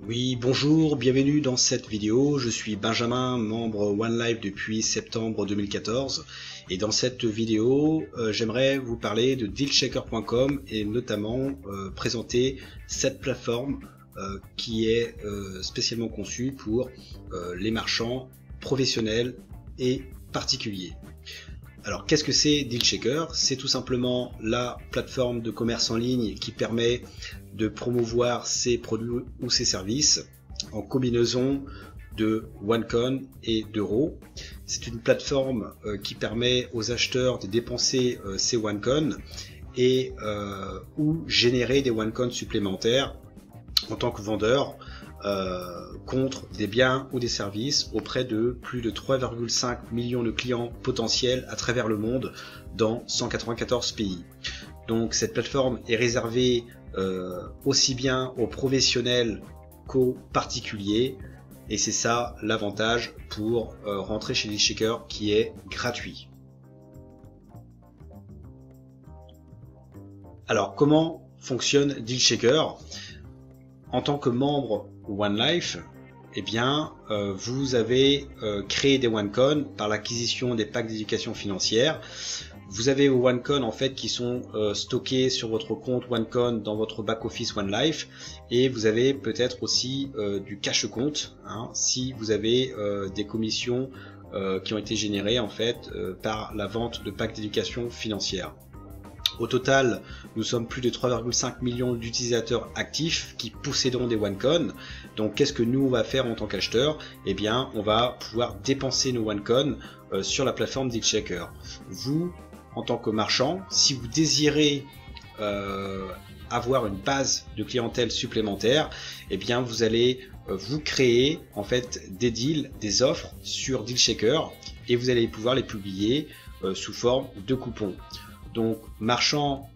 Oui, bonjour, bienvenue dans cette vidéo. Je suis Benjamin, membre OneLife depuis septembre 2014. Et dans cette vidéo, j'aimerais vous parler de dealchecker.com et notamment présenter cette plateforme qui est spécialement conçue pour les marchands professionnels et particuliers. Alors, qu'est-ce que c'est DealChecker? C'est tout simplement la plateforme de commerce en ligne qui permet de promouvoir ses produits ou ses services en combinaison de OneCoin et d'euros. C'est une plateforme qui permet aux acheteurs de dépenser ces OneCoin et ou générer des OneCoin supplémentaires en tant que vendeur contre des biens ou des services auprès de plus de 3,5 millions de clients potentiels à travers le monde dans 194 pays. Donc cette plateforme est réservée aussi bien aux professionnels qu'aux particuliers et c'est ça l'avantage pour rentrer chez DealChecker qui est gratuit. Alors comment fonctionne DealChecker? En tant que membre OneLife, eh bien, vous avez créé des OneCoin par l'acquisition des packs d'éducation financière. Vous avez vos OneCoin en fait qui sont stockés sur votre compte OneCoin dans votre back-office OneLife et vous avez peut-être aussi du cash-compte si vous avez des commissions qui ont été générées en fait par la vente de packs d'éducation financière. Au total, nous sommes plus de 3,5 millions d'utilisateurs actifs qui possédons des OneCoin. Donc, qu'est-ce que nous on va faire en tant qu'acheteur? Eh bien, on va pouvoir dépenser nos OneCoin sur la plateforme DealChecker. Vous, en tant que marchand, si vous désirez avoir une base de clientèle supplémentaire, eh bien, vous allez vous créer en fait des deals, des offres sur DealChecker et vous allez pouvoir les publier sous forme de coupons. Donc marchand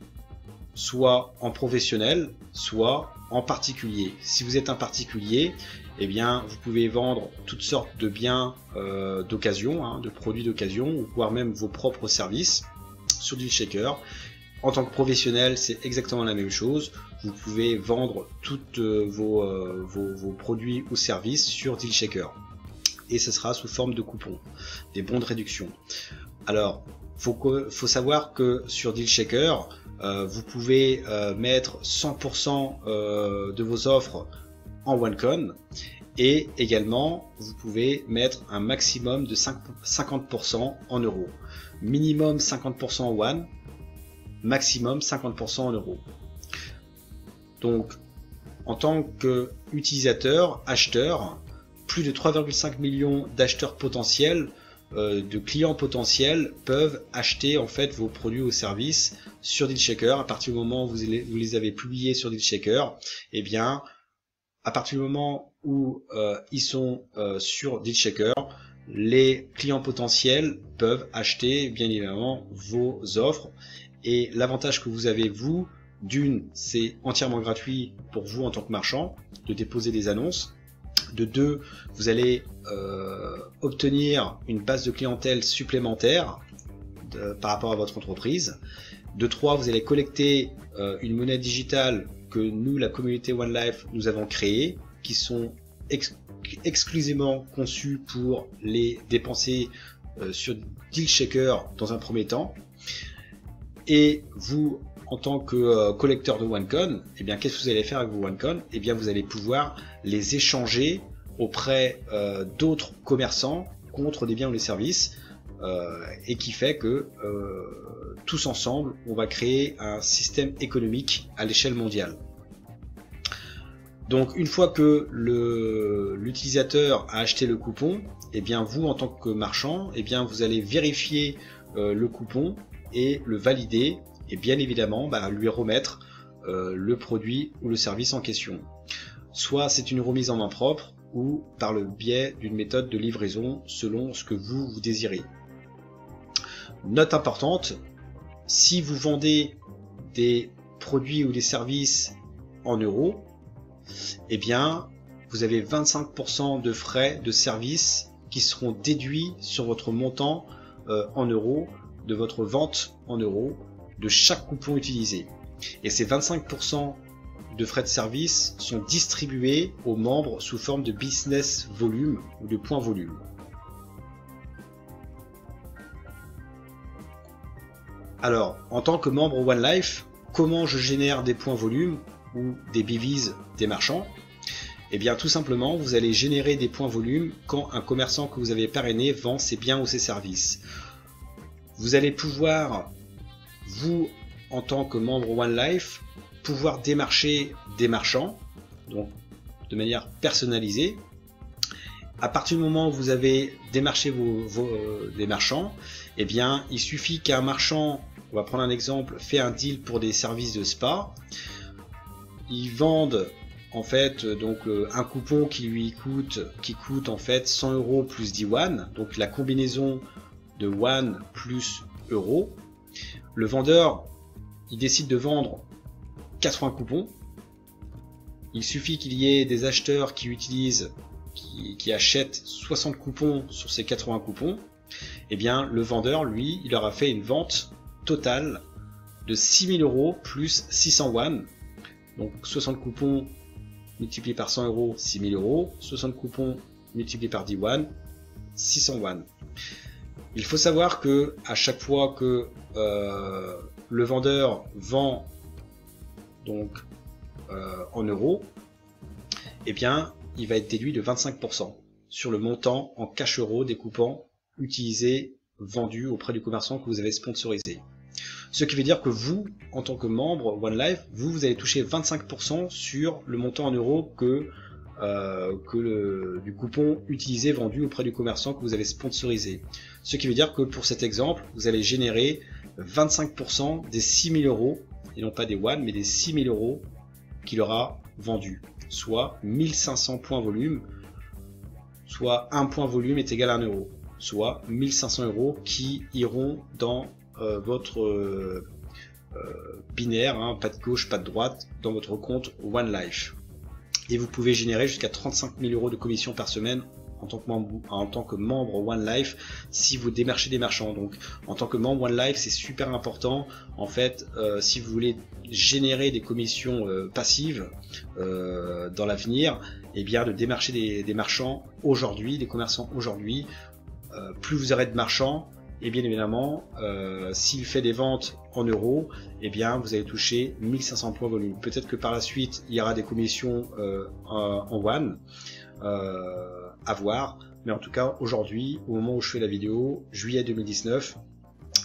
soit en professionnel, soit en particulier. Si vous êtes un particulier, eh bien vous pouvez vendre toutes sortes de biens d'occasion, de produits d'occasion, voire même vos propres services sur DealChecker. En tant que professionnel, c'est exactement la même chose. Vous pouvez vendre toutes vos produits ou services sur DealChecker. Et ce sera sous forme de coupons, des bons de réduction. Alors, faut savoir que sur DealChecker, vous pouvez mettre 100% de vos offres en OneCoin et également vous pouvez mettre un maximum de 50% en euros. Minimum 50% en One, maximum 50% en euros. Donc, en tant qu'utilisateur, acheteur, plus de 3,5 millions d'acheteurs potentiels de clients potentiels peuvent acheter en fait vos produits ou services sur DealChecker. À partir du moment où vous les avez publiés sur DealChecker, eh bien à partir du moment où ils sont sur DealChecker, les clients potentiels peuvent acheter bien évidemment vos offres et l'avantage que vous avez vous, d'une, c'est entièrement gratuit pour vous en tant que marchand de déposer des annonces. De deux, vous allez obtenir une base de clientèle supplémentaire par rapport à votre entreprise. De trois, vous allez collecter une monnaie digitale que nous, la communauté OneLife, nous avons créée, qui sont exclusivement conçues pour les dépenser sur DealChecker dans un premier temps. Et vous, en tant que collecteur de OneCoin, eh bien, qu'est-ce que vous allez faire avec vos OneCoin? Eh bien, vous allez pouvoir les échanger auprès d'autres commerçants contre des biens ou des services et qui fait que tous ensemble, on va créer un système économique à l'échelle mondiale. Donc, une fois que l'utilisateur a acheté le coupon, eh bien, vous, en tant que marchand, eh bien, vous allez vérifier le coupon et le valider et bien évidemment lui remettre le produit ou le service en question. Soit c'est une remise en main propre ou par le biais d'une méthode de livraison selon ce que vous désirez. Note importante, si vous vendez des produits ou des services en euros, eh bien vous avez 25% de frais de service qui seront déduits sur votre montant en euros de votre vente en euros de chaque coupon utilisé. Et ces 25% de frais de service sont distribués aux membres sous forme de business volume ou de points volume. Alors, en tant que membre OneLife, comment je génère des points volume ou des BVs des marchands? Eh bien, tout simplement, vous allez générer des points volume quand un commerçant que vous avez parrainé vend ses biens ou ses services. Vous allez pouvoir, vous, en tant que membre OneLife, pouvoir démarcher des marchands, donc de manière personnalisée. À partir du moment où vous avez démarché des marchands, eh bien, il suffit qu'un marchand, on va prendre un exemple, fait un deal pour des services de spa. Ils vendent en fait donc un coupon qui coûte en fait 100 € plus 10 yuan, donc la combinaison de yuan plus euros. Le vendeur, il décide de vendre 80 coupons. Il suffit qu'il y ait des acheteurs qui achètent 60 coupons sur ces 80 coupons. Eh bien, le vendeur, lui, il aura fait une vente totale de 6 000 € plus 600 yuan. Donc 60 coupons multiplié par 100 €, 6 000 €. 60 coupons multiplié par 10 yuan, 600 yuan. Il faut savoir que à chaque fois que le vendeur vend donc en euros, eh bien, il va être déduit de 25% sur le montant en cash euro des coupons utilisés, vendus auprès du commerçant que vous avez sponsorisé. Ce qui veut dire que vous, en tant que membre OneLife, vous allez toucher 25% sur le montant en euros du coupon utilisé, vendu auprès du commerçant que vous avez sponsorisé. Ce qui veut dire que pour cet exemple, vous allez générer 25% des 6 000 €, et non pas des yuan, mais des 6 000 € qu'il aura vendu, soit 1500 points volume, soit un point volume est égal à 1 euro, soit 1500 € qui iront dans votre binaire, hein, pas de gauche, pas de droite, dans votre compte OneLife. Et vous pouvez générer jusqu'à 35 000 € de commission par semaine en tant que membre OneLife si vous démarchez des marchands. Donc en tant que membre OneLife, c'est super important en fait si vous voulez générer des commissions passives dans l'avenir, et bien de démarcher des marchands aujourd'hui, des commerçants aujourd'hui. Plus vous aurez de marchands, et bien évidemment, s'il fait des ventes en euros, eh bien vous allez toucher 1500 points volume. Peut-être que par la suite, il y aura des commissions en yuan, à voir. Mais en tout cas, aujourd'hui, au moment où je fais la vidéo, juillet 2019,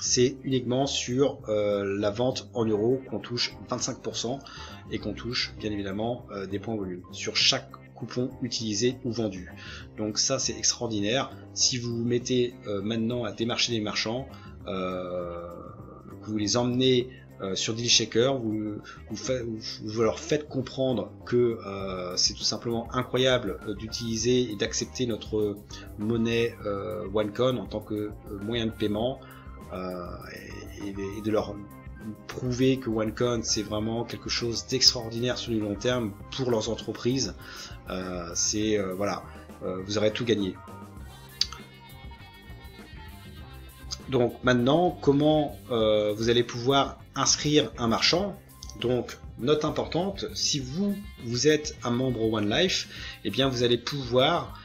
c'est uniquement sur la vente en euros qu'on touche 25% et qu'on touche bien évidemment des points volume sur chaque coupon utilisé ou vendu. Donc ça, c'est extraordinaire. Si vous vous mettez maintenant à démarcher des marchands, que vous les emmenez sur DealShaker, vous leur faites comprendre que c'est tout simplement incroyable d'utiliser et d'accepter notre monnaie OneCoin en tant que moyen de paiement, et de leur prouver que OneCoin c'est vraiment quelque chose d'extraordinaire sur du long terme pour leurs entreprises. Voilà, vous aurez tout gagné. Donc maintenant, comment vous allez pouvoir inscrire un marchand? Donc note importante, si vous êtes un membre OneLife, eh bien vous allez pouvoir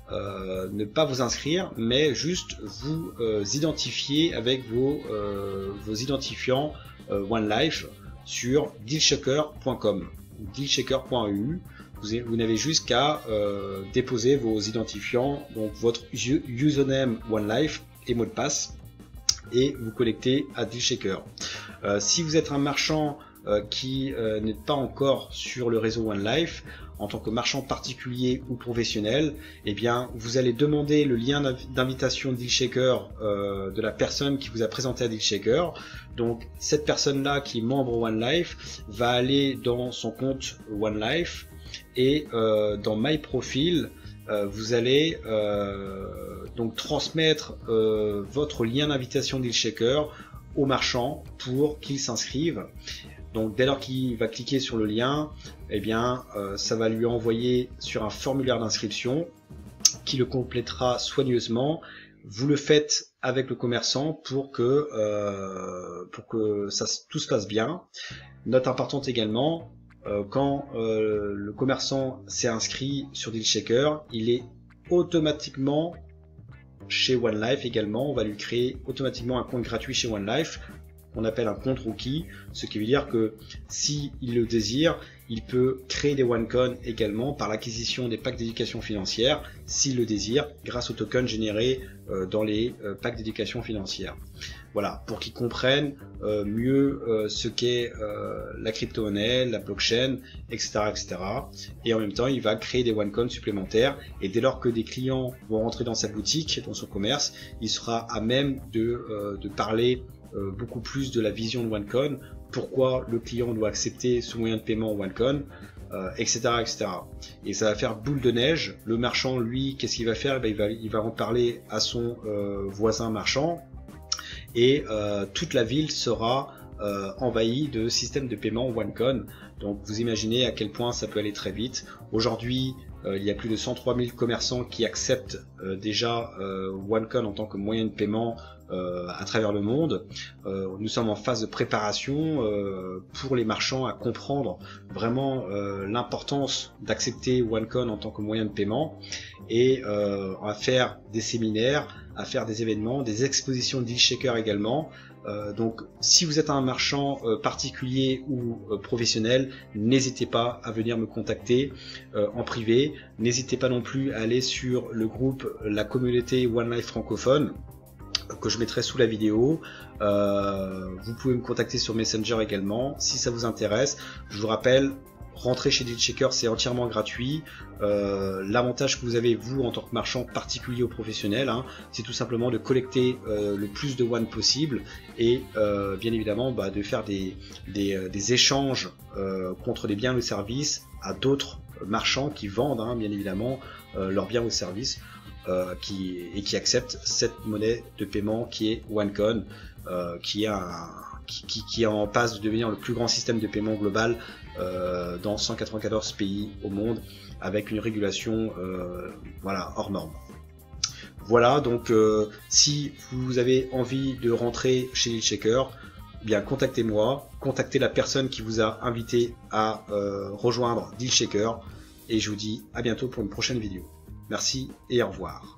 ne pas vous inscrire, mais juste vous identifier avec vos identifiants OneLife sur dealshaker.com ou dealshaker.eu. Vous n'avez juste qu'à déposer vos identifiants, donc votre username OneLife et mot de passe, et vous connectez à DealShaker. Si vous êtes un marchand qui n'est pas encore sur le réseau OneLife, en tant que marchand particulier ou professionnel, eh bien vous allez demander le lien d'invitation DealShaker de la personne qui vous a présenté à DealShaker. Donc cette personne-là qui est membre OneLife va aller dans son compte OneLife et dans My Profile, vous allez donc transmettre votre lien d'invitation DealShaker au marchand pour qu'il s'inscrive. Donc dès lors qu'il va cliquer sur le lien, eh bien ça va lui envoyer sur un formulaire d'inscription qui le complétera soigneusement. vous le faites avec le commerçant pour que tout se passe bien. Note importante également, quand le commerçant s'est inscrit sur DealShaker, il est automatiquement chez OneLife également. On va lui créer automatiquement un compte gratuit chez OneLife, qu'on appelle un compte rookie, ce qui veut dire que si il le désire, il peut créer des OneCoin également par l'acquisition des packs d'éducation financière, s'il le désire, grâce aux tokens générés dans les packs d'éducation financière. Voilà, pour qu'ils comprennent mieux ce qu'est la crypto-monnaie, la blockchain, etc., etc. Et en même temps, il va créer des OneCoin supplémentaires. Et dès lors que des clients vont rentrer dans sa boutique, dans son commerce, il sera à même de parler beaucoup plus de la vision de OneCoin, pourquoi le client doit accepter ce moyen de paiement OneCoin, etc., etc. Et ça va faire boule de neige. Le marchand, lui, qu'est-ce qu'il va faire? Il va en parler à son voisin marchand, et toute la ville sera envahie de systèmes de paiement OneCoin. Donc vous imaginez à quel point ça peut aller très vite. Aujourd'hui, il y a plus de 103 000 commerçants qui acceptent déjà OneCoin en tant que moyen de paiement à travers le monde. Nous sommes en phase de préparation pour les marchands à comprendre vraiment l'importance d'accepter OneCoin en tant que moyen de paiement, et à faire des séminaires, à faire des événements, des expositions de DealShaker également. Donc si vous êtes un marchand particulier ou professionnel, n'hésitez pas à venir me contacter en privé. N'hésitez pas non plus à aller sur le groupe, la communauté OneLife francophone, que je mettrai sous la vidéo. Vous pouvez me contacter sur Messenger également si ça vous intéresse. Je vous rappelle, rentrer chez DealShaker, c'est entièrement gratuit. L'avantage que vous avez, vous, en tant que marchand particulier ou professionnel, c'est tout simplement de collecter le plus de One possible, et bien évidemment de faire des échanges contre des biens ou services à d'autres marchands qui vendent bien évidemment leurs biens ou services, et qui acceptent cette monnaie de paiement qui est OneCoin, qui est en passe de devenir le plus grand système de paiement global dans 194 pays au monde, avec une régulation hors norme. Voilà, donc si vous avez envie de rentrer chez DealShaker, bien contactez-moi, contactez la personne qui vous a invité à rejoindre DealShaker, et je vous dis à bientôt pour une prochaine vidéo. Merci et au revoir.